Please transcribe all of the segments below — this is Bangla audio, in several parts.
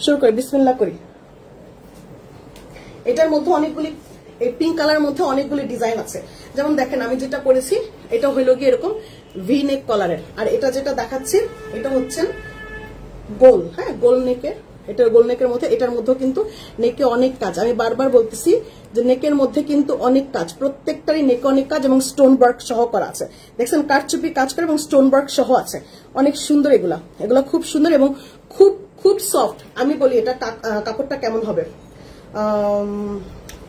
শুরু করি, বিসমিল্লাহ করি। এটার মধ্যে অনেকগুলি, এই পিঙ্ক কালারের মধ্যে অনেকগুলি ডিজাইন আছে। যেমন দেখেন আমি যেটা করেছি এটা হইলো গিয়ে এরকম ভি নেক কলারের, আর এটা যেটা দেখাচ্ছি এটা হচ্ছে গোল, হ্যাঁ গোল নেকের। এটা গোল নেকের মধ্যে, এটার মধ্যে কিন্তু নেকে অনেক কাজ। আমি বারবার বলতেছি যে নেকের মধ্যে কিন্তু অনেক কাজ, প্রত্যেকটারই নেকে অনেক কাজ এবং স্টোন ওয়ার্ক সহ করা আছে। দেখছেন কারচুপি কাজ করে এবং স্টোন ওয়ার্ক সহ আছে, অনেক সুন্দর। এগুলা খুব সুন্দর এবং খুব খুব সফট। আমি বলি এটা কাপড়টা কেমন হবে,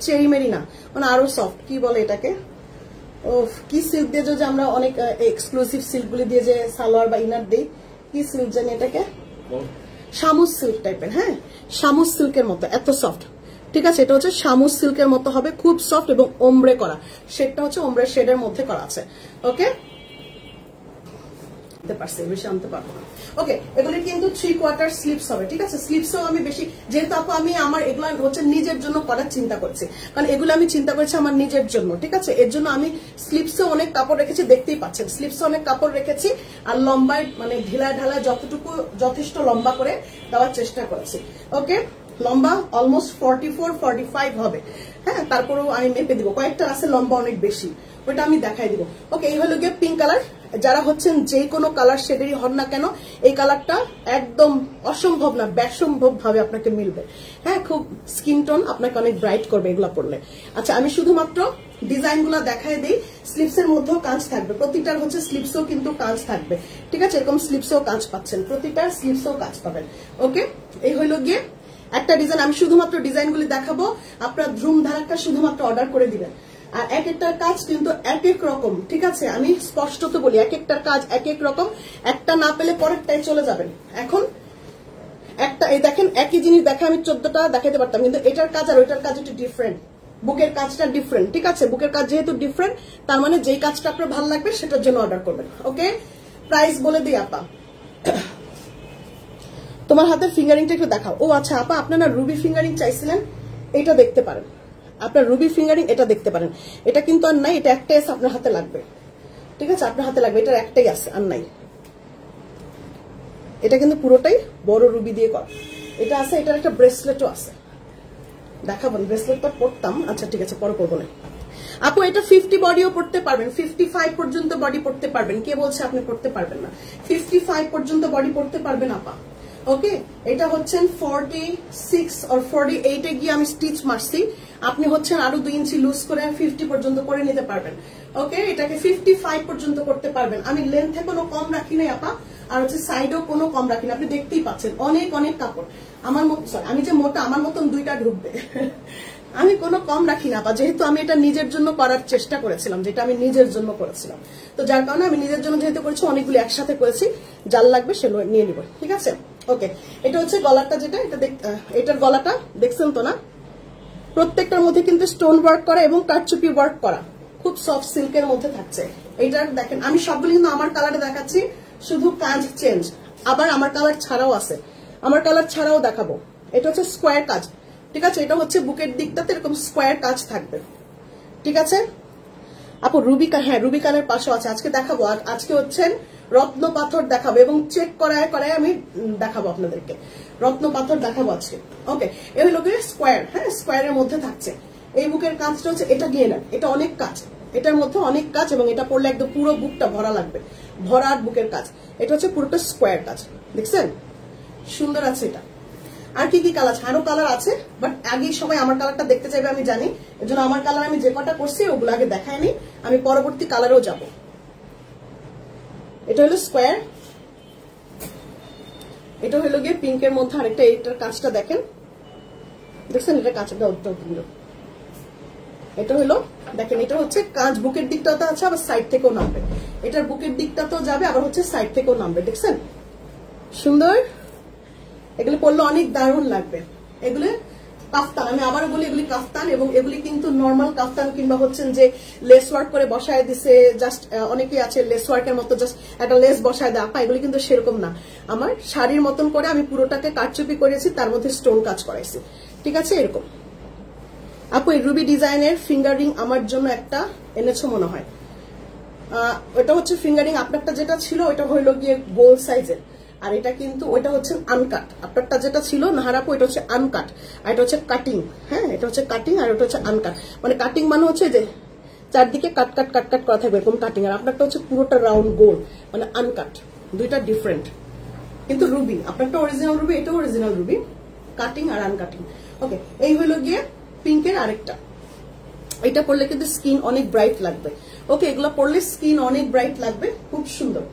চেরি মেরি না, মানে আরো সফট। কি বলে এটাকে, ও কি সিল্ক দিয়ে যে আমরা অনেক এক্সক্লুসিভ সিল্ক গুলি দিয়ে যে সালোয়ার বা ইনার দিই, কি সিল্ক জানি এটাকে, শামুস সিল্ক টাইপের। হ্যাঁ শামুস সিল্কের মতো, এত সফট। ঠিক আছে, এটা হচ্ছে শামুস সিল্কের মতো হবে, খুব সফট এবং ওমব্রে করা। শেডটা হচ্ছে ওমব্রে শেডের মধ্যে করা আছে। ওকে, বেশি আনতে পারবো না। ওকে, এগুলি কিন্তু 3/4 স্লিপস হবে। ঠিক আছে, স্লিপসও আমি বেশি, যেহেতু আপু আমি আমার এগুলো হচ্ছে নিজের জন্য করার চিন্তা করছি, কারণ এগুলো আমি চিন্তা করেছি আমার নিজের জন্য। ঠিক আছে, এর জন্য আমি স্লিপসে অনেক কাপড় রেখেছি, দেখতেই পাচ্ছেন স্লিপসে অনেক কাপড় রেখেছি, আর লম্বায় মানে ঢিলায় ঢালায় যতটুকু যথেষ্ট লম্বা করে দেওয়ার চেষ্টা করেছি। ওকে, লম্বা অলমোস্ট 44-45 হবে। হ্যাঁ, তারপরেও আমি মেপে দিব, কয়েকটা আছে লম্বা অনেক বেশি, ওটা আমি দেখাই দিব। ওকে, এই হলো গিয়ে পিঙ্ক কালার। যারা হচ্ছেন যে কোনো কালার শেডেরই হন না কেন, এই কালারটা একদম অসম্ভব না, ব্যাসম্ভব ভাবে আপনাকে মিলবে। হ্যাঁ, খুব স্কিন টোন আপনাকে অনেক ব্রাইট করবে এগুলা পরলে। আচ্ছা, আমি শুধুমাত্র ডিজাইন গুলা দেখাই দিই। স্লিপসের মধ্যেও কাজ থাকবে, প্রতিটার হচ্ছে স্লিপসেও কিন্তু কাজ থাকবে। ঠিক আছে, এরকম স্লিপসেও কাজ পাচ্ছেন, প্রতিটার স্লিপসেও কাজ পাবেন। ওকে, এই হলো গিয়ে একটা ডিজাইন। আমি শুধুমাত্র ডিজাইনগুলি দেখাবো, আপনারা ধুম ধারাক্কা শুধুমাত্র অর্ডার করে দিবেন। আর এক একটার কাজ কিন্তু এক এক রকম। ঠিক আছে, আমি স্পষ্টত বলি, এক একটার কাজ এক এক রকম, একটা না পেলে পরেরটাই চলে যাবেন। এখন একটা এই দেখেন, একই জিনিস দেখা আমি 14টা দেখাতে পারতাম, কিন্তু এটার কাজ আর ওইটার কাজ একটু ডিফারেন্ট, বুকের কাজটা ডিফারেন্ট। ঠিক আছে, বুকের কাজ যেহেতু ডিফারেন্ট, তার মানে যেই কাজটা আপনার ভালো লাগবে সেটার জন্য অর্ডার করবেন। ওকে, প্রাইস বলে দিই আপা। তোমার হাতের ফিঙ্গারিংটা একটু দেখাও। ও আচ্ছা আপা, আপনারা রুবি ফিঙ্গারিং চাইছিলেন, এটা দেখতে পারেন। আপনার রুবি ফিঙ্গারিং এটা দেখতে পারেন। এটা কিন্তু আর নাই, এটা একটাই আছে, আপনার হাতে লাগবে। ঠিক আছে, আপনার হাতে লাগবে, এটার একটাই আছে, আর নাই। এটা কিন্তু পুরোটাই বড় রুবি দিয়ে করা। এটা আছে, এটার একটা ব্রেসলেটও আছে, দেখাবো। ব্রেসলেটটা পরতাম, আচ্ছা ঠিক আছে পরে করবো না। আপু এটা 50 বডিও পড়তে পারবেন, 55 পর্যন্ত বডি পড়তে পারবেন। কে বলছে আপনি পড়তে পারবেন না? 55 পর্যন্ত বডি পড়তে পারবেন আপা। ওকে, এটা হচ্ছেন 46 আর 48 এ গিয়ে আমি স্টিচ মারছি, আপনি হচ্ছেন আরো 2 ইঞ্চি লুজ করে 50 পর্যন্ত করে নিতে পারবেন। ওকে, এটাকে 55 পর্যন্ত করতে পারবেন। আমি লেন্থে কোনো কম রাখি নাই আপা, আর হচ্ছে সাইডেও কোনো কম রাখি না, আপনি দেখতেই পাচ্ছেন অনেক অনেক কাপড়। আমার মতো আমি যে মোটা, আমার মতন 2টা ঢুকবে। আমি কোনো কম রাখি না আপা, যেহেতু আমি এটা নিজের জন্য করার চেষ্টা করেছিলাম, যেটা আমি নিজের জন্য করেছিলাম, তো যার কারণে আমি নিজের জন্য যেহেতু করেছি, অনেকগুলো একসাথে করেছি, যার লাগবে সে নিয়ে নিব। ঠিক আছে, ওকে, এটা হচ্ছে গলাটা, যেটা এটা এটার গলাটা দেখছেন তো না, প্রত্যেকটার মধ্যে কিন্তু স্টোন ওয়ার্ক করা এবং কারচুপি ওয়ার্ক করা, খুব সফট সিল্কের মধ্যে থাকছে। এইটার দেখেন আমি সবগুলো কিন্তু আমার কালারে দেখাচ্ছি, শুধু কাজ চেঞ্জ। আবার আমার কালার ছাড়াও আছে, আমার কালার ছাড়াও দেখাবো। এটা হচ্ছে স্কোয়ার কাজ। ঠিক আছে, এটা হচ্ছে বুকের দিকটাতে এরকম স্কোয়ার কাজ থাকবে। ঠিক আছে আপু, রুবি, হ্যাঁ রুবি কালার পাশেও আছে, আজকে দেখাবো। আর আজকে হচ্ছে রত্ন পাথর দেখাবো এবং চেক করায় করায় আমি দেখাবো আপনাদেরকে, রত্ন পাথর দেখাবো আজকে। ওকে, এই হলো স্কোয়ার, হ্যাঁ স্কোয়ারের মধ্যে থাকছে। এই বুকের কাজটা হচ্ছে, এটা নিয়ে নেন, এটা অনেক কাজ, এটার মধ্যে অনেক কাজ, এবং এটা পড়লে একদম পুরো বুকটা ভরা লাগবে, ভরার বুকের কাজ। এটা হচ্ছে পুরোটা স্কোয়ার কাজ, দেখছেন সুন্দর আছে এটা। আর কি কি কালার, আরো কালার আছে, বাট আগেই সবাই আমার কালারটা দেখতে চাইবে আমি জানি, এর জন্য আমার কালার আমি যে কটা করছি ওগুলো আগে দেখায়নি, আমি পরবর্তী কালারেও যাব। এটা হলো স্কোয়ার, এটা হলো গিয়ে পিঙ্কের মধ্যে আরেকটা, এইটার কাজটা দেখেন, দেখছেন এটা কাজটা উত্তর। এটা হলো দেখেন, এটা হচ্ছে কাজ বুকের দিকটাতে আছে, আবার সাইড থেকেও নামবে, এটার বুকের দিকটাতেও যাবে, আবার হচ্ছে সাইড থেকেও নামবে, দেখছেন সুন্দর। এগুলো পরলে অনেক দারুণ লাগবে। এগুলো কাফতান, আমি আবারও বলি এগুলি কাফতান, এবং এগুলি কিন্তু নর্মাল কাফতান কিংবা হচ্ছেন যে লেস ওয়ার্ক করে বসায় দিছে, জাস্ট অনেকেই আছে লেস ওয়ার্কের মতো জাস্ট একটা লেস বসায় দেয়, আপা এগুলি কিন্তু সেরকম না। আমার শাড়ির মতন করে আমি পুরোটাকে কারচুপি করেছি, তার মধ্যে স্টোন কাজ করাইছি। ঠিক আছে, এরকম। আপু এই রুবি ডিজাইনের ফিঙ্গার রিং আমার জন্য একটা এনেছো মনে হয়, ওটা হচ্ছে ফিঙ্গারিং, আপনারটা যেটা ছিল ওইটা হইলো গিয়ে গোল সাইজের, আর এটা কিন্তু ওইটা হচ্ছে আনকাট, আপনারটা যেটা ছিল নাহারাপু এটা হচ্ছে আনকাট, আর এটা হচ্ছে কাটিং। হ্যাঁ, এটা হচ্ছে কাটিং আর এটা হচ্ছে আনকাট। মানে কাটিং মানে হচ্ছে যে চারদিকে কাট কাট কাট কাট করা থাকবে এরকম কাটিং, আর আপনারটা হচ্ছে পুরোটা রাউন্ড গোল, মানে আনকাট। দুইটা ডিফারেন্ট, কিন্তু রুবি আপনারটা অরিজিনাল রুবি, এটা অরিজিনাল রুবি, কাটিং আর আনকাটিং। ওকে, এই হলো গিয়ে পিঙ্কের আরেকটা। এটা পরলে কিন্তু স্কিন অনেক ব্রাইট লাগবে। ওকে, এগুলো পরলে স্কিন অনেক ব্রাইট লাগবে, খুব সুন্দর।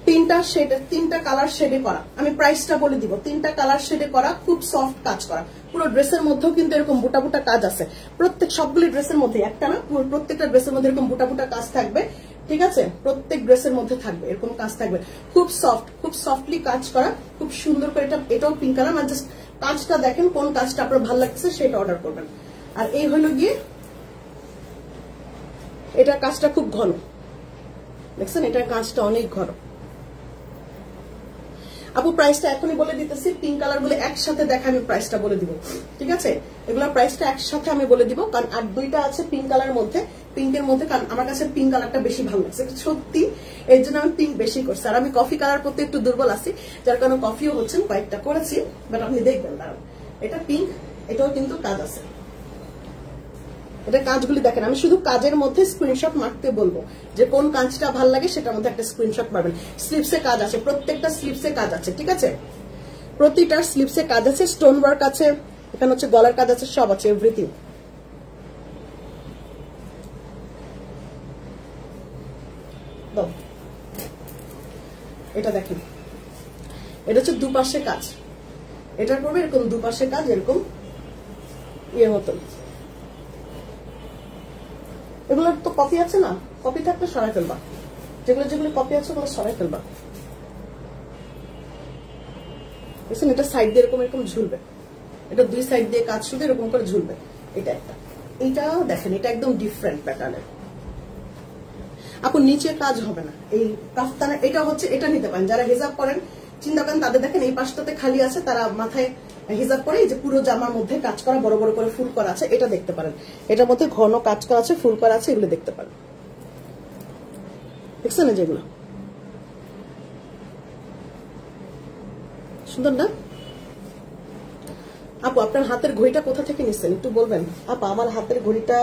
তিনটা শেডে, তিনটা কালার শেডে করা, আমি প্রাইসটা বলে দিব। তিনটা কালার শেডে করা, খুব সফট কাজ করা, পুরো ড্রেসের মধ্যেও কিন্তু এরকম বুটা বুটা কাজ আছে। প্রত্যেক সবগুলি ড্রেসের মধ্যে, একটা না, প্রত্যেকটা ড্রেসের মধ্যে এরকম বুটা বুটা কাজ থাকবে, ঠিক আছে? প্রত্যেক ড্রেসের মধ্যে থাকবে এরকম কাজ থাকবে, খুব সফট, খুব সফটলি কাজ করা, খুব সুন্দর করে। এটাও পিঙ্ক কালার, মানে জাস্ট কাজটা দেখেন, কোন কাজটা আপনার ভালো লাগছে সেটা অর্ডার করবেন। আর এই হলো গিয়ে এটার কাজটা খুব ঘন, দেখছেন? এটার কাজটা অনেক ঘন। আপু প্রাইসটা এখনই বলে দিতেছি, পিঙ্ক কালার বলে একসাথে দেখা আমি প্রাইসটা বলে দিব, ঠিক আছে? এগুলোর প্রাইসটা একসাথে আমি বলে দিব, কারণ আর দুইটা আছে পিঙ্ক কালার মধ্যে, পিঙ্কের মধ্যে, কারণ আমার কাছে পিঙ্ক কালারটা বেশি ভালো লাগছে সত্যি, এর জন্য আমি পিঙ্ক বেশি করছি। আর আমি কফি কালার প্রতি একটু দুর্বল আছি, যার কারণে কফিও হচ্ছেন, কয়েকটা করেছি, বাট আপনি দেখবেন দাঁড়ান। এটা পিঙ্ক, এটাও কিন্তু কাজ আছে, এটা কাজগুলি দেখেন। আমি শুধু কাজের মধ্যে স্ক্রিনশট মারতে বলবো, যে কোন কাজটা ভালো লাগে সেটার মধ্যে একটা স্ক্রিনশট মারবেন। স্লিপসে কাজ আছে, প্রত্যেকটা স্লিপসে কাজ আছে, ঠিক আছে? প্রতিটা স্লিপসে কাজ আছে, স্টোন ওয়ার্ক আছে, এখানে হচ্ছে গলার কাজ আছে, সব আছে, এভরিথিং। এটা দেখেন, এটা হচ্ছে দুপাশে কাজ, এটার পরে এরকম দুপাশে কাজ, এরকম ইয়ের মতন। এগুলোর তো কপি আছে না, কপি থাকলে সরাই ফেলবা, যেগুলো যেগুলো কপি আছে ওগুলো সরাই ফেলবা। বুঝছেন? এটা সাইড দিয়ে এরকম এরকম ঝুলবে, এটা দুই সাইড দিয়ে কাজ শুধু এরকম করে ঝুলবে। এটা একটা, এটা দেখেন, এটা একদম ডিফারেন্ট প্যাটার্নের। আপু নিচে কাজ হবে না এই কাফতানে, এটা হচ্ছে, এটা নিতে পারেন যারা হিজাব করেন, চিন্তা করেন তাদের, দেখেন এই পাশটাতে খালি আছে, তারা মাথায় হিজাব করে, এই যে পুরো জামার মধ্যে কাজ করা, বড় বড় করে ফুল করা আছে, এটা দেখতে পারেন। এটার মধ্যে ঘন কাজ করা আছে, ফুল করা আছে, এগুলো দেখতে পারেন, দেখছেন? যেগুলো সুন্দর না? আপু আপনার হাতের ঘড়িটা কোথা থেকে নিচ্ছেন একটু বলবেন? আপা আমার হাতের ঘড়িটা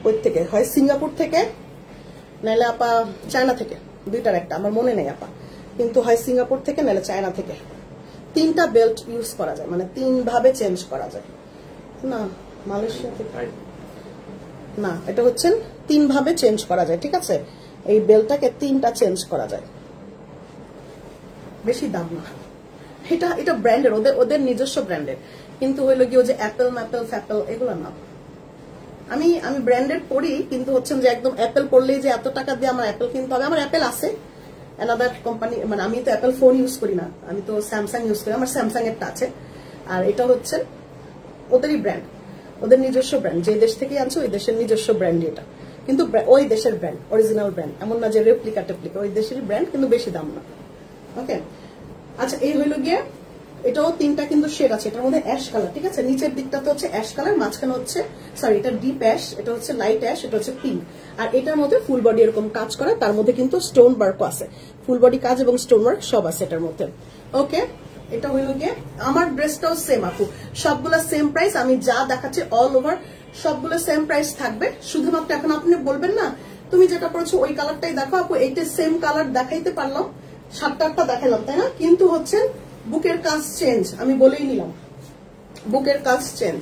ওই থেকে, হয় সিঙ্গাপুর থেকে, নাহলে আপা চায়না থেকে, দুইটার একটা, আমার মনে নেই আপা, কিন্তু হয় সিঙ্গাপুর থেকে নাহলে চায়না থেকে। তিনটা বেল্ট ইউজ করা যায়, মানে তিন ভাবে চেঞ্জ করা যায় না, মালয়েশিয়া থেকে না, এটা হচ্ছে তিন ভাবে চেঞ্জ করা যায়, ঠিক আছে? এই বেল্টটাকে তিনটা চেঞ্জ করা যায়, বেশি দাম না। এটা এটা ব্র্যান্ডের, ওদের নিজস্ব ব্র্যান্ডের, কিন্তু হইলো কি ওই যে অ্যাপেল ম্যাপেল ফ্যাপেল এগুলো না। আমি ব্র্যান্ডেড পড়ি, কিন্তু হচ্ছে যে একদম অ্যাপেল পড়লেই যে এত টাকা দিয়ে আমার অ্যাপেল কিনতে হবে। আমার অ্যাপেল আছে, অ্যানাদার কোম্পানি, মানে আমি তো অ্যাপেল ফোন ইউজ করি না, আমি তো স্যামসাং ইউজ করি, আমার স্যামসাং এরটা আছে। আর এটা হচ্ছে ওদেরই ব্র্যান্ড, ওদের নিজস্ব ব্র্যান্ড, যে দেশ থেকে আনছে ওই দেশের নিজস্ব ব্র্যান্ড এটা, কিন্তু ওই দেশের ব্র্যান্ড, অরিজিনাল ব্র্যান্ড, এমন না যে রেপ্লিকা টেপ্লিকা, ওই দেশেরই ব্র্যান্ড, কিন্তু বেশি দাম না। ওকে, আচ্ছা এই হইলো গিয়ে, এটাও তিনটা কিন্তু শেড আছে, এটার মধ্যে অ্যাশ কালার, ঠিক আছে? নিচের দিকটাতে হচ্ছে অ্যাশ কালার, মাঝখানে হচ্ছে, সরি এটা ডিপ অ্যাশ, এটা হচ্ছে লাইট অ্যাশ, এটা হচ্ছে পিঙ্ক। আর এটার মধ্যে ফুল বডি এরকম কাজ করা, তার মধ্যে কিন্তু স্টোন ওয়ার্কও আছে, ফুল বডি কাজ এবং স্টোন ওয়ার্ক সব আছে এটার মধ্যে। ওকে, এটা হইলো গিয়ে আমার ড্রেসটাও সেম আপু, সবগুলা সেম প্রাইস, আমি যা দেখাচ্ছি অল ওভার সবগুলো সেম প্রাইস থাকবে। শুধুমাত্র এখন আপনি বলবেন না তুমি যেটা পড়েছো ওই কালারটাই দেখো, আপু এইটা সেম কালার দেখাইতে পারলাম, 7-8টা দেখালাম, তাই না? কিন্তু হচ্ছে বুকের কাজ চেঞ্জ, আমি বলেই নিলাম বুকের কাজ চেঞ্জ।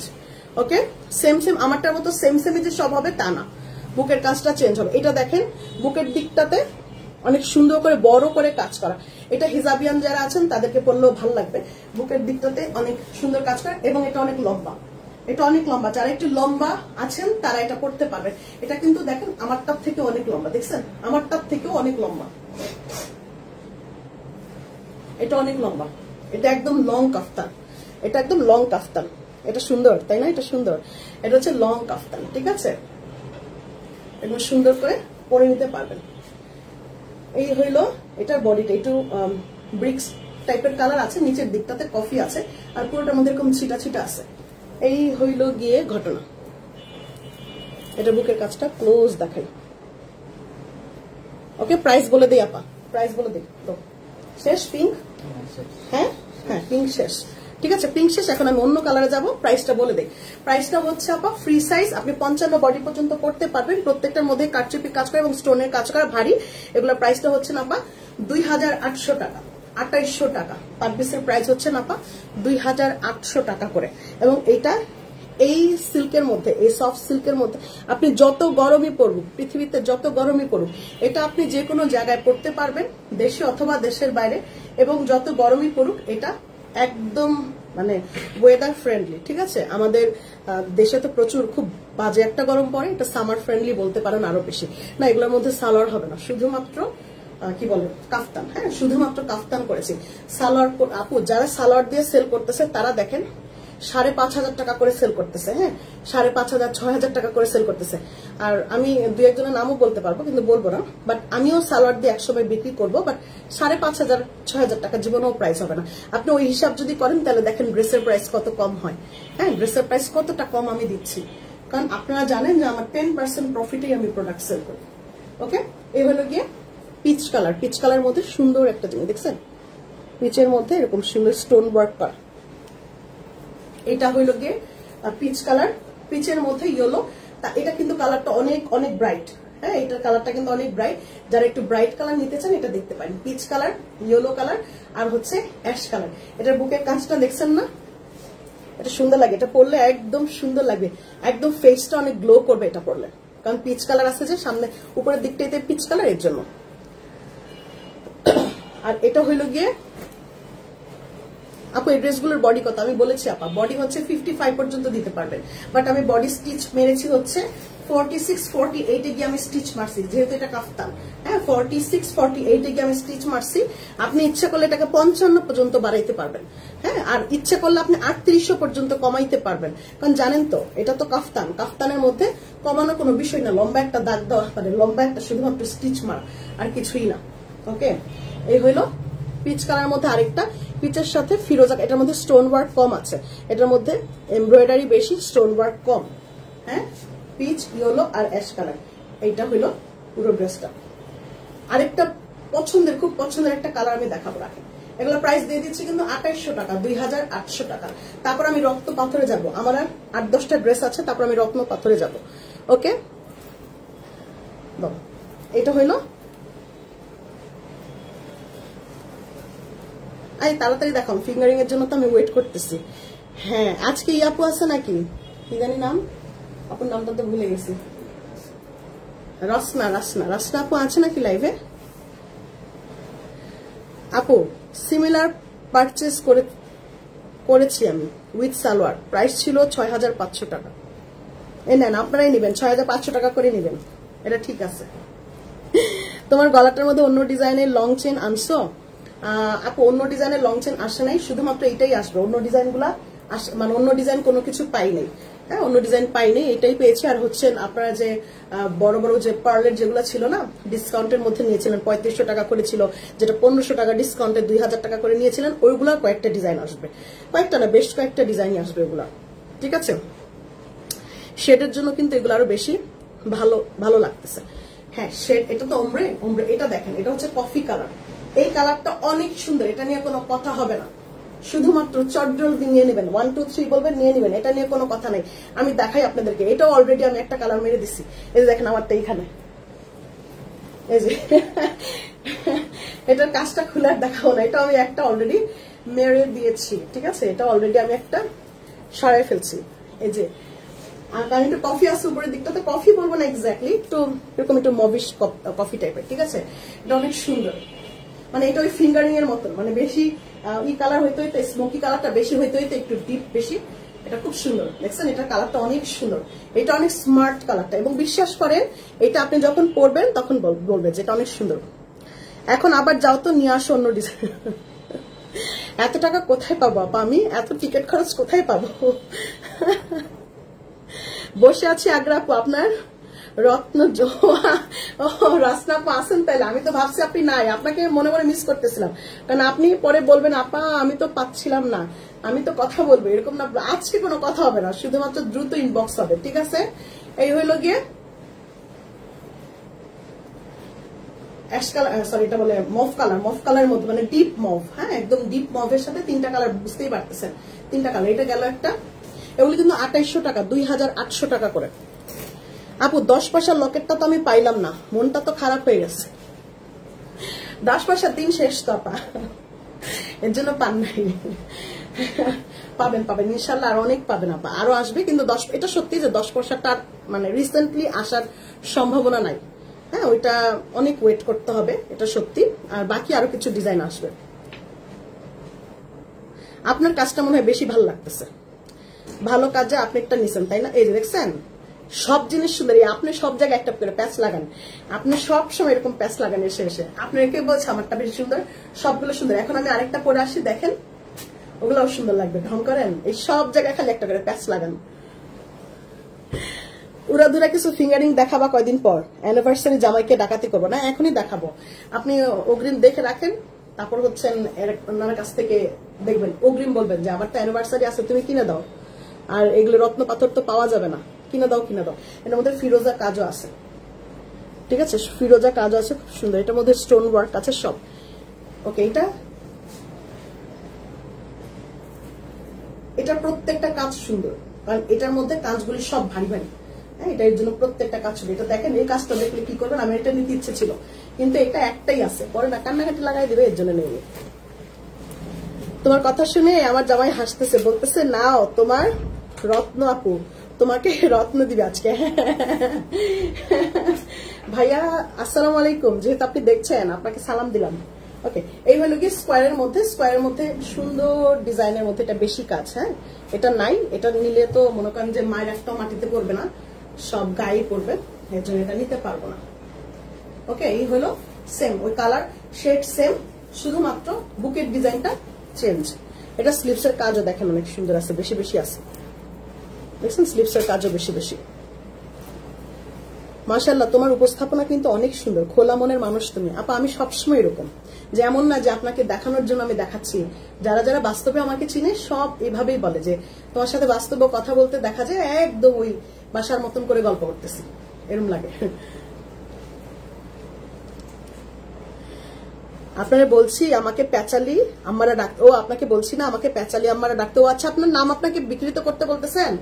ওকে, সেম সেম আমারটার মতো সেম সেমই যে সব হবে তা না, বুকের কাজটা চেঞ্জ হবে। এটা দেখেন বুকের দিকটাতে অনেক সুন্দর করে বড় করে কাজ করা, এটা হিজাবিয়ান যারা আছেন তাদেরকে পরলেও ভালো লাগবে। বুকের দিকটাতে অনেক সুন্দর কাজ করা, এবং এটা অনেক লম্বা, এটা অনেক লম্বা, যারা একটু লম্বা আছেন তারা এটা পড়তে পারবে। এটা কিন্তু দেখেন আমারটার থেকে অনেক লম্বা, দেখছেন? আমারটার থেকেও অনেক লম্বা, এটা অনেক লম্বা, এটা একদম লং কাফতান, এটা একদম লং কাফতান, এটা সুন্দর তাই না? এটা সুন্দর, এটা হচ্ছে লং কাফতান, ঠিক আছে? একদম সুন্দর করে পরে নিতে পারবেন। এই হইল এটার বডিটা, একটু ব্রিক্স টাইপের কালার আছে, নিচের দিকটাতে কফি আছে, আর পুরোটার মধ্যে এরকম ছিটা ছিটা আছে। এই হইল গিয়ে ঘটনা। এটা বুকের কাজটা ক্লোজ দেখাই। ওকে, প্রাইস বলে দিই আপা, প্রাইস বলে দিই তো শেষ পিঙ্ক হ্যাঁ হ্যাঁ পিঙ্ক শেষ ঠিক আছে পিঙ্ক শেষ এখন আমি অন্য কালারে যাব প্রাইসটা বলে দেই প্রাইসটা হচ্ছে আপা ফ্রি সাইজ আপনি 55 বডি পর্যন্ত পড়তে পারবেন প্রত্যেকটার মধ্যে কারচুপি কাজ করা এবং স্টোনের কাজ করা ভারী এগুলোর প্রাইসটা হচ্ছে না আপা 2800 টাকা 2800 টাকা পার পিসের প্রাইস হচ্ছে না আপা 2800 টাকা করে এবং এটা এই সিল্কের মধ্যে এই সফট সিল্কের মধ্যে আপনি যত গরমই পড়ুক পৃথিবীতে যত গরমই পড়ুক এটা আপনি যে কোনো জায়গায় পড়তে পারবেন দেশে অথবা দেশের বাইরে এবং যত গরমই পড়ুক এটা একদম মানে ওয়েদার ফ্রেন্ডলি ঠিক আছে আমাদের দেশে তো প্রচুর খুব বাজে একটা গরম পড়ে এটা সামার ফ্রেন্ডলি বলতে পারেন আরো বেশি না এগুলোর মধ্যে সালোয়ার হবে না শুধুমাত্র কি বলে কাফতান হ্যাঁ শুধুমাত্র কাফতান করেছি সালোয়ার আপু যারা সালোয়ার দিয়ে সেল করতেছে তারা দেখেন 5,500 টাকা করে সেল করতেছে হ্যাঁ 5,500 6,000 টাকা করে সেল করতেছে আর আমি দুই একজনের নামও বলতে পারবো কিন্তু বলবো না বাট আমিও সালোয়ার দিয়ে একসময় বিক্রি করবো বাট 5,500 6,000 টাকা জীবনেও প্রাইস হবে না আপনি ওই হিসাব যদি করেন তাহলে দেখেন ড্রেসের প্রাইস কত কম হয় হ্যাঁ ড্রেসের প্রাইস কতটা কম আমি দিচ্ছি কারণ আপনারা জানেন যে আমার 10% প্রফিটেই আমি প্রোডাক্ট সেল করি ওকে এই হলো গিয়ে পিচ কালার মধ্যে সুন্দর একটা জিনিস দেখছেন পিচের মধ্যে এরকম সুন্দর স্টোন ওয়ার্ক করা এটা হইল গিয়ে পিচ কালার পিচের মধ্যে ইয়েলো এটা কিন্তু কালারটা অনেক অনেক ব্রাইট হ্যাঁ এটার কালারটা কিন্তু অনেক ব্রাইট যারা একটু ব্রাইট কালার নিতে চান এটা দেখতে পারেন পিচ কালার ইয়েলো কালার আর হচ্ছে অ্যাশ কালার এটার বুকের কাজটা দেখছেন না এটা সুন্দর লাগে এটা পরলে একদম সুন্দর লাগবে একদম ফেসটা অনেক গ্লো করবে এটা পরলে কারণ পিচ কালার আছে যে সামনে উপরের দিকটাতে পিচ কালার এর জন্য আর এটা হইল গিয়ে আপু এই ড্রেসগুলোর বডি কত আমি বলেছি আপা বডি হচ্ছে 55 পর্যন্ত দিতে পারবেন বাট আমি বডি স্টিচ মেরেছি হচ্ছে 46 48 এ গিয়ে আমি স্টিচ মারছি যেহেতু এটা কাফতান হ্যাঁ 46 48 এ গিয়ে আমি স্টিচ মারছি আপনি ইচ্ছা করলে এটাকে 55 পর্যন্ত বাড়াইতে পারবেন হ্যাঁ আর ইচ্ছা করলে আপনি 3800 পর্যন্ত কমাইতে পারবেন কারণ জানেন তো এটা তো কাফতানের মধ্যে কমানো কোনো বিষয় না লম্বা একটা দাগ দেওয়া মানে লম্বা একটা শুধুমাত্র স্টিচ মার আর কিছুই না ওকে এই হইলো পিচ কালার মধ্যে আরেকটা পিচের সাথে ফিরোজা এটার মধ্যে স্টোন ওয়ার্ক কম আছে এটার মধ্যে এমব্রয়ডারি বেশি স্টোন ওয়ার্ক কম হ্যাঁ পিচ ইয়েলো আর অ্যাশ কালার এইটা হইলো পুরো ড্রেসটা আরেকটা খুব পছন্দের একটা কালার আমি দেখাবো রাখেন এগুলো প্রাইস দিয়ে দিচ্ছি কিন্তু 2800 টাকা 2800 টাকা তারপর আমি রক্ত পাথরে যাব আমার আর 8-10টা ড্রেস আছে তারপর আমি রত্ন পাথরে যাব ওকে এটা হইলো তাড়াতাড়ি দেখাম ফিঙ্গারিং এর জন্য তো আমি ওয়েট করতেছি হ্যাঁ আজকে ইয়াপু আছে নাকি কি জানি নাম আপুর নামটা তো ভুলে গেছি রসনা আপু আছে নাকি লাইভে আপু সিমিলার পারচেজ করেছি আমি উইথ সালোয়ার প্রাইস ছিল 6,500 টাকা এই নেন আপনারাই নেবেন 6,500 টাকা করে নেবেন এটা ঠিক আছে তোমার গলাটার মধ্যে অন্য ডিজাইনের লং চেন আনছো আপু অন্য ডিজাইনের লং চেন আসে নাই শুধুমাত্র এটাই আসবে অন্য ডিজাইন গুলা মানে অন্য ডিজাইন কোনো কিছু পাই নাই হ্যাঁ অন্য ডিজাইন পাই নাই এটাই পেয়েছি আর হচ্ছে আপনারা যে বড় বড় যে পার্লের যেগুলো ছিল না ডিসকাউন্টের মধ্যে নিয়েছিলেন 3500 টাকা করে ছিল যেটা 1500 টাকা ডিসকাউন্টে 2000 টাকা করে নিয়েছিলেন ওইগুলা কয়েকটা ডিজাইন আসবে কয়েকটা না বেশ কয়েকটা ডিজাইন আসবে ওগুলা ঠিক আছে শেডের জন্য কিন্তু এগুলো আরো বেশি ভালো লাগতেছে হ্যাঁ শেড এটা তো ওমরে এটা দেখেন এটা হচ্ছে কফি কালার এই কালারটা অনেক সুন্দর এটা নিয়ে কোনো কথা হবে না শুধুমাত্র চটজল নিয়ে নেবেন 1 2 3 বলবেন নিয়ে নেবেন এটা নিয়ে কোনো কথা নাই আমি দেখাই আপনাদেরকে এটাও অলরেডি আমি একটা কালার মেরে দিছি এই যে দেখেন আমারটা এইখানে এই যে এটার কাজটা খুলে আর দেখাবো না এটা আমি একটা অলরেডি মেরে দিয়েছি ঠিক আছে এটা অলরেডি আমি একটা সরাই ফেলছি এই যে আর কারণ একটু কফি আছে উপরের দিকটাতে কফি বলবো না এক্স্যাক্টলি একটু এরকম একটু মবিশ কফি টাইপের ঠিক আছে এটা অনেক সুন্দর মানে এটা ওই ফিঙ্গারিং এর মতন মানে বেশি ই কালার হইতে হইতে স্মোকি কালারটা বেশি হইতে হইতে একটু ডিপ বেশি এটা খুব সুন্দর দেখছেন এটা কালারটা অনেক সুন্দর এটা অনেক স্মার্ট কালারটা এবং বিশ্বাস করেন এটা আপনি যখন পরবেন তখন বলবে যে এটা অনেক সুন্দর এখন আবার যাও তো নিয়ে আসো অন্য ডিজাইন এত টাকা কোথায় পাবো আপা আমি এত টিকিট খরচ কোথায় পাবো বসে আছি আগ্রা আপু আপনার রত্ন রাসনাপা আসেন তাহলে আমি তো ভাবছি আপনি নাই আপনাকে মনে মনে মিস করতেছিলাম কারণ আপনি পরে বলবেন আপা আমি তো পাচ্ছিলাম না আমি তো কথা বলবো এরকম না আজকে কোনো কথা হবে না শুধুমাত্র দ্রুত ইনবক্স হবে ঠিক আছে এই হইল গিয়ে অ্যাশ কালার, সরি এটা বলে মভ কালারের মধ্যে, মানে ডিপ মভ। হ্যাঁ, একদম ডিপ মভের সাথে 3টা কালার, বুঝতেই পারতেছেন 3টা কালার। এটা গেল একটা। এগুলি কিন্তু 2800 টাকা, 2800 টাকা করে। আপু 10 পয়সার লকেটটা তো আমি পাইলাম না, মনটা তো খারাপ হয়ে গেছে। 10 পয়সার দিন শেষ তো আপা, এর জন্য পান নাই। পাবেন ইনশাল্লাহ, আর অনেক পাবেন আপা, আরো আসবে। কিন্তু 10, এটা সত্যি যে 10 পয়সাটা মানে রিসেন্টলি আসার সম্ভাবনা নাই। হ্যাঁ, ওইটা অনেক ওয়েট করতে হবে, এটা সত্যি। আর বাকি আরো কিছু ডিজাইন আসবে। আপনার কাজটা মনে হয় বেশি ভালো লাগতেছে, ভালো কাজে আপনি একটা নিছেন, তাই না? এই যে দেখছেন, সব জিনিস সুন্দর। আপনি সব জায়গায় একটা করে প্যাচ লাগান, আপনি সব সময় এরকম প্যাচ লাগান এসে। আপনার কে বলছে আমারটা বেশি সুন্দর? সবগুলো সুন্দর। এখন আমি আরেকটা পরে আসি, দেখেন ওগুলোও সুন্দর লাগবে। ঢং করেন, এই সব জায়গায় খালি একটা করে প্যাচ লাগান। উড়াধুরা কিছু ফিঙ্গারিং দেখাবা কয়দিন পর? অ্যানিভার্সারি জামাইকে ডাকাতি করবো না, এখনই দেখাবো। আপনি অগ্রিম দেখে রাখেন, তারপর হচ্ছেন ওনার কাছ থেকে দেখবেন, অগ্রিম বলবেন যে আমার তো অ্যানিভার্সারি আছে, তুমি কিনে দাও। আর এগুলো রত্ন পাথর তো পাওয়া যাবে না, কিনে দাও। এটার মধ্যে ফিরোজা কাজও আছে, ঠিক আছে? ফিরোজা কাজ আছে, খুব সুন্দর। এটার মধ্যে স্টোন ওয়ার্ক আছে সব। ওকে, এটার প্রত্যেকটা কাজ সুন্দর, কারণ এটার মধ্যে কাজগুলি সব ভারী ভারী। হ্যাঁ, এটার জন্য প্রত্যেকটা কাজ সুন্দর। এটা দেখেন, এই কাজটা দেখলে কি করবেন? আমি এটা নিতে ইচ্ছে ছিল, কিন্তু এটা একটাই আছে, পরে না কান্নাকাটি লাগাই দেবে, এর জন্য নেই। তোমার কথা শুনে আমার জামাই হাসতেছে, বলতেছে নাও তোমার রত্ন আপু, তোমাকে রত্ন দিবে আজকে। ভাইয়া আসসালামু আলাইকুম, যেহেতু আপনি দেখছেন আপনাকে সালাম দিলাম। ওকে, এই হলো কি স্কোয়ারের মধ্যে সুন্দর ডিজাইনের মধ্যে এটা বেশি কাজ। হ্যাঁ, এটা নাই, এটা নিলে তো মনে করেন যে মায়ের একটাও মাটিতে পড়বে না, সব গায়ে পড়বে, এর জন্য এটা নিতে পারবো না। ওকে, এই হলো সেম, ওই কালার শেড সেম, শুধুমাত্র বুকের ডিজাইনটা চেঞ্জ। এটা স্লিভসের কাজও দেখেন অনেক সুন্দর আছে, বেশি আছে, দেখছেন? স্লিভসের কাজও বেশি। মাশাআল্লাহ, তোমার উপস্থাপনা কিন্তু অনেক সুন্দর, খোলা মনের মানুষ তুমি আপা। আমি সবসময় এরকম, যে এমন না যে আপনাকে দেখানোর জন্য আমি দেখাচ্ছি। যারা বাস্তবে আমাকে চিনে সব এভাবেই বলে যে তোমার সাথে বাস্তবে কথা বলতে দেখা যায় একদম ওই বাসার মতন করে গল্প করতেছি, এরকম লাগে। আপনারা বলছি আমাকে প্যাচালি আম্মারা ডাকতে, ও আপনাকে বলছি না আমাকে প্যাচালি আম্মারা ডাকতে। ও আচ্ছা, আপনার নাম আপনাকে বিকৃত করতে বলতেছেন?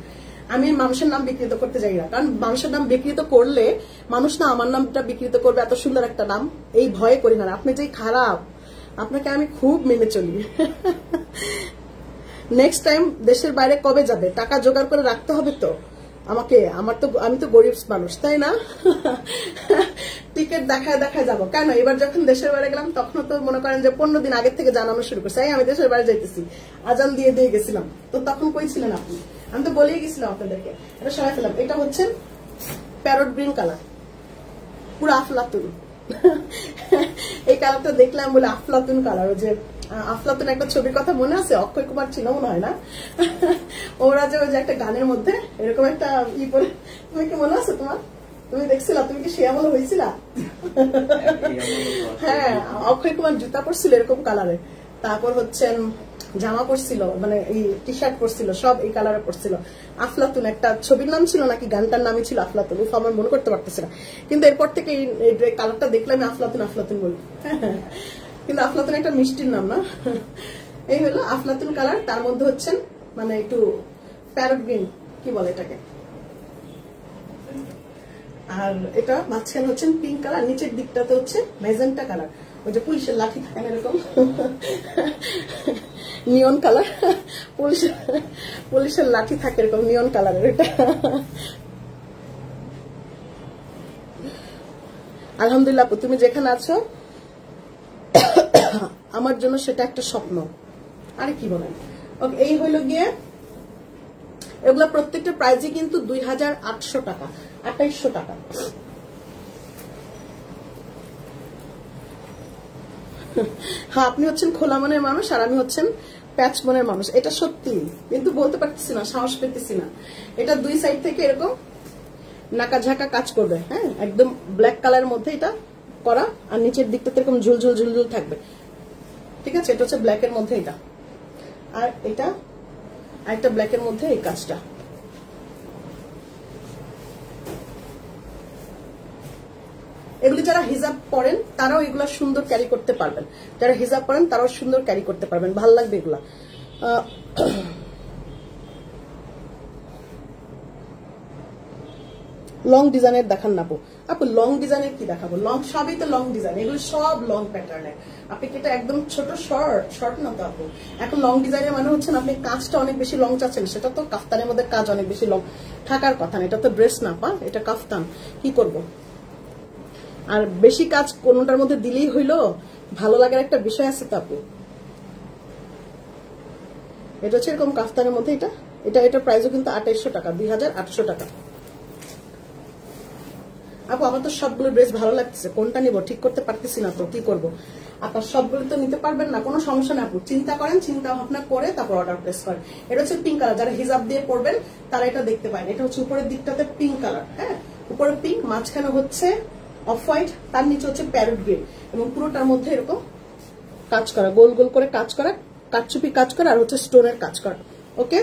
আমি মানুষের নাম বিকৃত করতে যাই না, কারণ মানুষের নাম বিকৃত করলে মানুষ না আমার নামটা বিকৃত করবে, এত সুন্দর একটা নাম, এই ভয়ে করি না। আপনি যে খারাপ, আপনাকে আমি খুব মেনে চলি। নেক্সট টাইম দেশের বাইরে কবে যাবে? টাকা জোগাড় করে রাখতে হবে তো আমাকে। আমি তো গরিব মানুষ, তাই না? টিকিট দেখায় যাবো কেন? এবার যখন দেশের বাইরে গেলাম তখন তো মনে করেন যে 15 দিন আগের থেকে জানানো শুরু করছে, আমি দেশের বাইরে যাইতেছি, আজান দিয়ে গেছিলাম। তো তখন কই ছিলেন আপনি? আমি তো বলেই গেছিলাম আপনাদেরকে, এটা সরাই ফেলাম। এটা হচ্ছে প্যারট গ্রিন কালার, পুরো আফলাতুন। এই কালারটা দেখলাম বলে আফলাতুন কালার। ওই যে আফলাতুন একটা ছবির কথা মনে আছে? অক্ষয় কুমার ছিল মনে হয় না? ওরা যে ওই যে একটা গানের মধ্যে এরকম একটা ই করে, তুমি কি মনে আছে তোমার? তুমি দেখছিলা? তুমি কি শিয়ামল হয়েছিলা? হ্যাঁ, অক্ষয় কুমার জুতা পরছিল এরকম কালারে, তারপর হচ্ছেন জামা পরছিল, মানে এই টি শার্ট পরছিল, সব এই কালারে পরছিল। আফলাতুন একটা ছবির নাম ছিল নাকি গানটার নামই ছিল আফলাতুন, আমার মনে করতে পারতেছি না। কিন্তু এরপর থেকে এই কালারটা দেখলে আমি আফলাতুন বলি। কিন্তু আফলাতুন একটা মিষ্টির নাম না? এই হলো আফলাতুন কালার, তার মধ্যে হচ্ছেন মানে একটু প্যারট গ্রিন কি বলে এটাকে, আর এটা মাঝখানে হচ্ছেন পিঙ্ক কালার, নিচের দিকটাতে হচ্ছে ম্যাজেন্টা কালার, ওই যে পুলিশের লাঠি থাকে না এরকম নিয়ন কালার, পুলিশের লাঠি থাকে এরকম নিয়ন কালারের। এটা আলহামদুলিল্লাহ, তুমি যেখানে আছো আমার জন্য সেটা একটা স্বপ্ন। আরে কি বলেন? ওকে, এই হইল গিয়ে এগুলা প্রত্যেকটা প্রাইজে কিন্তু 2800 টাকা, 2800 টাকা। হ্যাঁ, আপনি হচ্ছেন খোলা মনের মানুষ আর আমি হচ্ছেন প্যাচ মনের মানুষ, এটা সত্যি, কিন্তু বলতে পারতেছি না, সাহস পেতেছি না। এটা দুই সাইড থেকে এরকম নাকা ঝাঁকা কাজ করবে। হ্যাঁ, একদম ব্ল্যাক কালারের মধ্যে এটা করা, আর নিচের দিকটাতে এরকম ঝুলঝুল থাকবে। ঠিক আছে, এটা হচ্ছে ব্ল্যাকের মধ্যে এটা, আর এটা আরেকটা ব্ল্যাকের মধ্যে এই কাজটা। এগুলি যারা হিজাব পরেন তারাও এগুলা সুন্দর ক্যারি করতে পারবেন, যারা হিজাব পরেন তারাও সুন্দর ক্যারি করতে পারবেন, ভাল লাগবে এগুলা। লং ডিজাইনের দেখান না আপু লং ডিজাইনের কি দেখাবো? লং সবই তো লং ডিজাইন, এগুলো সব লং প্যাটার্নের। আপনি কি এটা একদম ছোট শর্ট না তো আপু? এখন লং ডিজাইনের মানে হচ্ছে আপনি কাজটা অনেক বেশি লং চাচ্ছেন, সেটা তো কাফতানের মধ্যে কাজ অনেক বেশি লং থাকার কথা না, এটা তো ড্রেস না পা, এটা কাফতান, কি করব? আর বেশি কাজ কোনটার মধ্যে দিলেই হইলো, ভালো লাগার একটা বিষয় আছে তো আপু। এটা হচ্ছে এরকম কাফতানের মধ্যে, এটা প্রাইসও কিন্তু 2800 টাকা, 2800 টাকা। আপু আমার তো সবগুলো ড্রেস ভালো লাগতেছে, কোনটা নিব ঠিক করতে পারতেছি না, তো কি করব? আপনার সবগুলো তো নিতে পারবেন না, কোনো সমস্যা না আপু, চিন্তা করেন, চিন্তা ভাবনা করে তারপর অর্ডার প্লেস করেন। এটা হচ্ছে পিঙ্ক কালার, যারা হিজাব দিয়ে পরবেন তারা এটা দেখতে পারেন। এটা হচ্ছে উপরের দিকটাতে পিঙ্ক কালার, হ্যাঁ উপরে পিঙ্ক, মাঝখানে হচ্ছে অফ হোয়াইট, তার নিচে হচ্ছে প্যারট গ্রিন, এবং পুরোটার মধ্যে এরকম কাজ করা, গোল গোল করে কাজ করা, কাটচুপি কাজ করা, আর হচ্ছে স্টোনের কাজ করা। ওকে,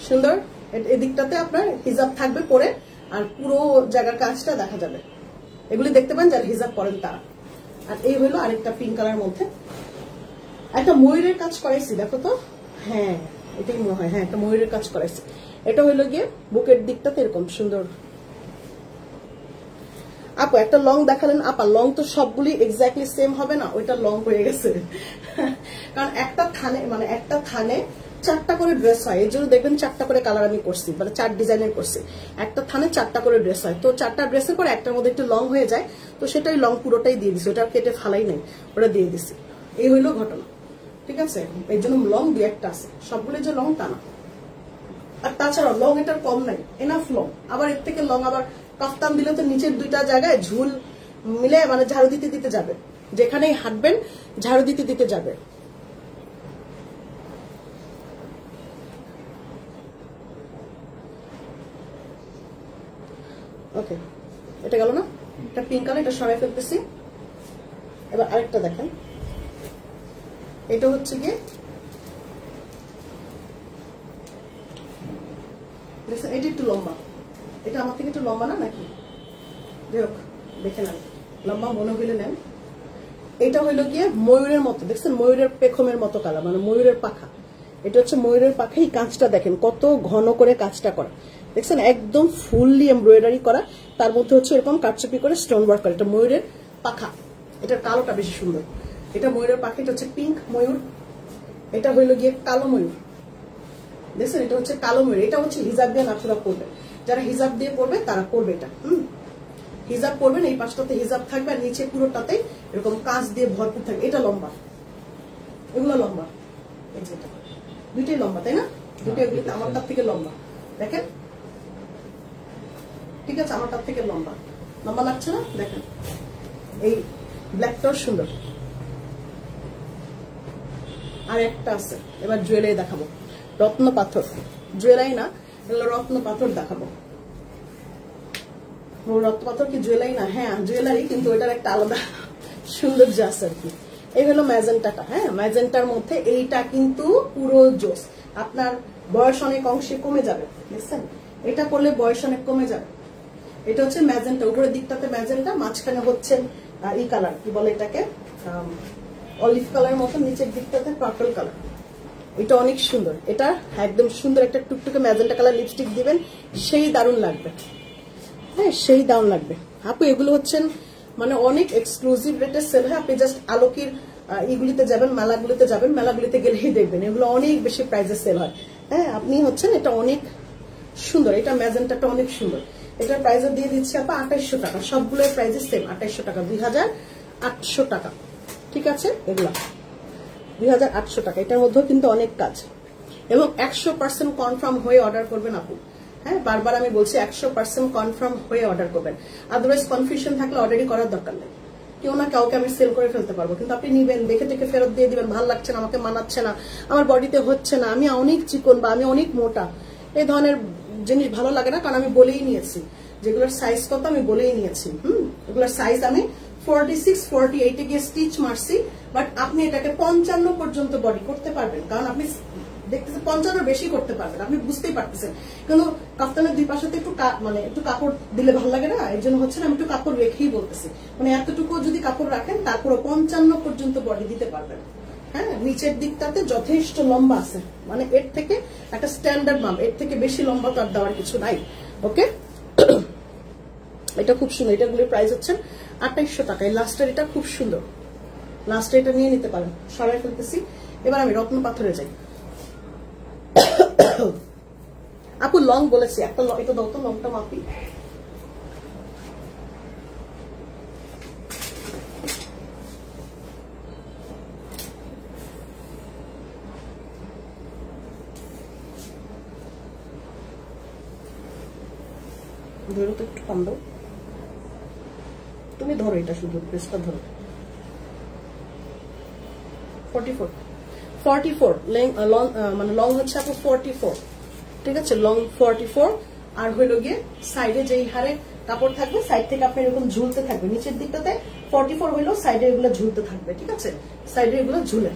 সুন্দর। এদিকটাতে আপনার হিজাব থাকবে পরে, আর পুরো জায়গার কাজটা দেখা যাবে। এগুলি দেখতে পান যারা হিজাব পরেন তারা। আর এই হলো আরেকটা পিঙ্ক কালার মধ্যে একটা ময়ূরের কাজ করাইছি, দেখো তো, হ্যাঁ এটাই মনে হয়, হ্যাঁ একটা ময়ূরের কাজ করাইছি। এটা হইলো গিয়ে বুকের দিকটাতে এরকম সুন্দর। আপু একটা লং দেখালেন, আপা লং তো সবগুলি এক্স্যাক্টলি সেম হবে না, ওইটা লং হয়ে গেছে, কারণ একটা থানে 4টা করে ড্রেস হয়, এই জন্য দেখবেন 4টা করে কালার আমি করছি, মানে 4 ডিজাইনের করছি। একটা থানে 4টা করে ড্রেস হয়, তো 4টা ড্রেসের পর একটার মধ্যে একটু লং হয়ে যায়, তো সেটাই লং পুরোটাই দিয়ে দিছি, ওটা কেটে ফালাই নাই, ওটা দিয়ে দিছি। এই হইলো ঘটনা, ঠিক আছে? এই জন্য লং 2-1টা আছে, সবগুলো যে লং তা না। আর তাছাড়া লং এটার কম নাই, এনাফ লং। আবার এর থেকে লং আবার কাফতান দিলে তো নিচের 2টা জায়গায় ঝুল মিলে, মানে ঝাড়ু দিতে দিতে যাবে, যেখানেই হাঁটবেন ঝাড়ু দিতে দিতে যাবে। ওকে, এটা গেল না, এটা পিঙ্ক কালার, এটা সরাই ফেলতেছি। এবার আরেকটা দেখেন, এটা হচ্ছে গিয়ে এটা একটু লম্বা, এটা আমার থেকে একটু লম্বা না নাকি? যাই হোক দেখে নেন, লম্বা মনে হইলে নেন। এটা হইলো গিয়ে ময়ূরের মতো, দেখছেন ময়ূরের পেখমের মতো কালার, মানে ময়ূরের পাখা। এটা হচ্ছে ময়ূরের পাখা, এই কাজটা দেখেন কত ঘন করে কাজটা করা, দেখছেন একদম ফুললি এমব্রয়ডারি করা, তার মধ্যে হচ্ছে এরকম কাটচুপি করে স্টোন ওয়ার্ক করা। এটা ময়ূরের পাখা, এটার কালোটা বেশি সুন্দর। এটা ময়ূরের পাখা, এটা হচ্ছে পিঙ্ক ময়ূর, এটা হইলো গিয়ে কালো ময়ূর, দেখছেন এটা হচ্ছে কালো ময়ূর। এটা হচ্ছে হিজাব দিয়ে নাচুরা পড়বে, যারা হিজাব দিয়ে পড়বে তারা পড়বে এটা। হিজাব পড়বেন, এই পাশটাতে হিজাব থাকবে, আর নিচে পুরোটাতে এরকম কাজ দিয়ে ভরপুর থাকবে। এটা লম্বা, এগুলো লম্বা, এই যে এটা দুইটাই লম্বা, তাই না? দুটো এগুলিতে আমারটার থেকে লম্বা, দেখেন ঠিক আছে, আমারটার থেকে লম্বা লম্বা লাগছে না? দেখেন এই ব্ল্যাকটাও সুন্দর। আর একটা আছে, এবার জুয়েলারি দেখাবো, রত্ন পাথর, জুয়েলারি না এগুলো রত্ন পাথর দেখাবো। রত্ন পাথর কি জুয়েলারি না? হ্যাঁ জুয়েলারি, কিন্তু ওইটার একটা আলাদা সৌন্দর্য আছে আর কি। এই হলো ম্যাজেন্টাটা, হ্যাঁ ম্যাজেন্টার মধ্যে এইটা কিন্তু পুরো জোস। আপনার বয়স অনেক অংশে কমে যাবে, বুঝছেন? এটা করলে বয়স অনেক কমে যাবে। এটা হচ্ছে ম্যাজেন্টা, উপরের দিকটাতে ম্যাজেন্টা, মাঝখানে হচ্ছে ই কালার, কি বলে এটাকে, অলিভ কালার মতো, নিচের দিকটাতে পার্পল কালার। এটা অনেক সুন্দর, এটা একদম সুন্দর একটা টুকটুকে ম্যাজেন্টা কালার লিপস্টিক দিবেন, সেই দারুণ লাগবে, হ্যাঁ সেই দারুণ লাগবে। আপু এগুলো হচ্ছেন মানে অনেক এক্সক্লুসিভ রেটে সেল হয়। আপনি জাস্ট আলোকির ইগুলিতে যাবেন, মেলাগুলিতে যাবেন, মেলাগুলিতে গেলেই দেখবেন এগুলো অনেক বেশি প্রাইসে সেল হয়। হ্যাঁ আপনি হচ্ছেন, এটা অনেক সুন্দর, এটা ম্যাজেন্টাটা অনেক সুন্দর। এটার প্রাইসও দিয়ে দিচ্ছি আপা 2800 টাকা, সবগুলোর প্রাইসে সেম 2800 টাকা, 2800 টাকা, ঠিক আছে? এগুলা 2800 টাকা, এটার মধ্যেও কিন্তু অনেক কাজ, এবং 100% কনফার্ম হয়ে অর্ডার করবেন আপু। হ্যাঁ বারবার আমি বলছি 100% কনফার্ম হয়ে অর্ডার করবেন, আদারওয়াইজ কনফিউশন থাকলে অর্ডারই করার দরকার নেই। কেউ না কাউকে আমি সেল করে ফেলতে পারবো, কিন্তু আপনি নিবেন, দেখে দেখে ফেরত দিয়ে দিবেন, ভালো লাগছে না, আমাকে মানাচ্ছে না, আমার বডিতে হচ্ছে না, আমি অনেক চিকন বা আমি অনেক মোটা, এই ধরনের জিনিস ভালো লাগে না, কারণ আমি বলেই নিয়েছি যেগুলোর সাইজ কত, আমি বলেই নিয়েছি। এগুলোর সাইজ আমি 46, 48 গিয়ে স্টিচ মারছি, বাট আপনি এটাকে 55 পর্যন্ত বডি করতে পারবেন, কারণ আপনি দেখতেছে 55 বেশি করতে পারবেন, আপনি বুঝতেই পারতেছেন। কিন্তু কাফতানের দুই পাশে একটু মানে একটু কাপড় দিলে ভালো লাগে না, এর জন্য হচ্ছে না আমি একটু কাপড় রেখেই বলতেছি। মানে এতটুকু যদি কাপড় রাখেন তারপরে 55 পর্যন্ত বডি দিতে পারবেন। হ্যাঁ, নিচের দিকটাতে যথেষ্ট লম্বা আছে, মানে এর থেকে একটা স্ট্যান্ডার্ড মাপ, এর থেকে বেশি লম্বা তো আর দেওয়ার কিছু নাই। ওকে, এটা খুব সুন্দর, এটাগুলোর প্রাইস হচ্ছে 2800 টাকা। এই লাস্টের এটা খুব সুন্দর, লাস্টে এটা নিয়ে নিতে পারেন। সরাই ফেলতেছি, এবার আমি রত্ন পাথরে যাই। আপু লং বলেছি, একটা এটা দাও তো, লংটা মাপি। ধরো তো একটু কম দাও, তুমি ধরো, এটা শুধু প্রেসটা ধরো। 44 মানে লং হচ্ছে আপু 44, ঠিক আছে, লং 44। আর হইল গিয়ে সাইডে যেই হারে কাপড় থাকবে সাইড থেকে আপনি এরকম ঝুলতে থাকবে, নিচের দিকটাতে 44 হইলো, সাইডে এগুলো ঝুলতে থাকবে, ঠিক আছে, সাইডে এগুলো ঝুলে।